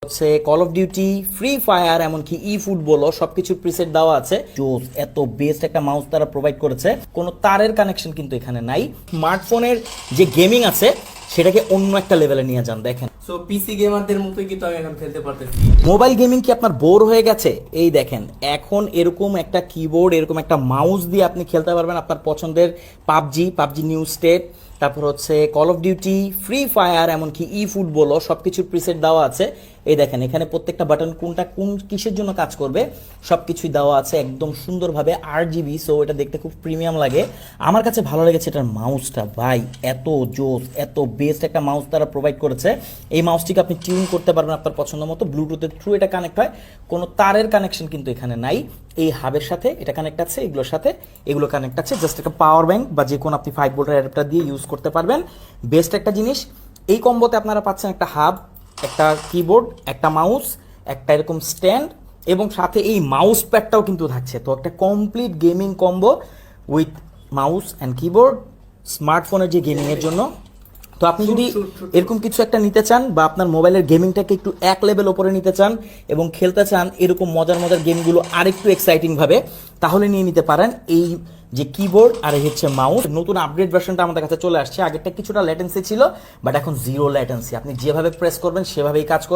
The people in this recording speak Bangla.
হচ্ছে call of duty, free fire, এমনকি ই ফুটবলও সবকিছু প্রিসেট দেওয়া আছে। জোস, এত বেস্ট একটা মাউস তারা প্রোভাইড করেছে। কোনো তারের কানেকশন কিন্তু এখানে নাই। স্মার্টফোনের যে গেমিং আছে সেটাকে অন্য একটা লেভেলে নিয়ে যান। দেখেন, সো পিসি গেমারদের মতোই কিন্তু আমি এখন খেলতে পারতেছি। মোবাইল গেমিং কি আপনার বোর হয়ে গেছে? এই দেখেন, এখন এরকম একটা কিবোর্ড, এরকম একটা মাউস দিয়ে আপনি খেলতে পারবেন আপনার পছন্দের পাবজি নিউ স্টেট, তারপর হচ্ছে call of duty, free fire, এমনকি ই ফুটবলও সবকিছুর প্রিসেট দেওয়া আছে। এই দেখেন, এখানে প্রত্যেকটা বাটন কোনটা কোন কিসের জন্য কাজ করবে সবকিছুই দেওয়া আছে একদম সুন্দরভাবে। 8 GB, সো এটা দেখতে খুব প্রিমিয়াম লাগে। আমার কাছে ভালো লেগেছে এটার মাউসটা। ভাই, এত জোস, এত বেস্ট একটা মাউস তারা প্রোভাইড করেছে। এই মাউসটিকে আপনি টিউন করতে পারবেন আপনার পছন্দ মতো। ব্লুটুথের থ্রু এটা কানেক্ট হয়, কোনো তারের কানেকশন কিন্তু এখানে নাই। এই হাবের সাথে এটা কানেক্ট আছে, এগুলোর সাথে এগুলো কানেক্ট আছে। জাস্ট একটা পাওয়ার ব্যাংক বা যে কোনো আপনি 5 ভোল্টের অ্যাডাপ্টার দিয়ে ইউজ করতে পারবেন। বেস্ট একটা জিনিস। এই কম্বোতে আপনারা পাচ্ছেন একটা হাব, একটা কিবোর্ড, একটা মাউস, একটা এরকম স্ট্যান্ড, এবং সাথে এই মাউস প্যাডটাও কিন্তু থাকছে। তো একটা complete gaming combo with mouse and keyboard, স্মার্টফোনের যে গেমিংয়ের জন্য। তো আপনি যদি এরকম কিছু একটা নিতে চান বা আপনার মোবাইলের গেমিংটাকে একটু এক লেভেল ওপরে নিতে চান এবং খেলতে চান এরকম মজার মজার গেমগুলো আরেকটু এক্সাইটিং ভাবে, তাহলে নিয়ে নিতে পারেন এই যে কিবোর্ড আর এই হচ্ছে মাউস। নতুন আপডেট ভার্সনটা আমাদের কাছে চলে আসছে। আগেরটা কিছুটা ল্যাটেন্সি ছিল, বাট এখন জিরো ল্যাটেন্সি। আপনি যেভাবে প্রেস করবেন সেভাবেই কাজ করবে।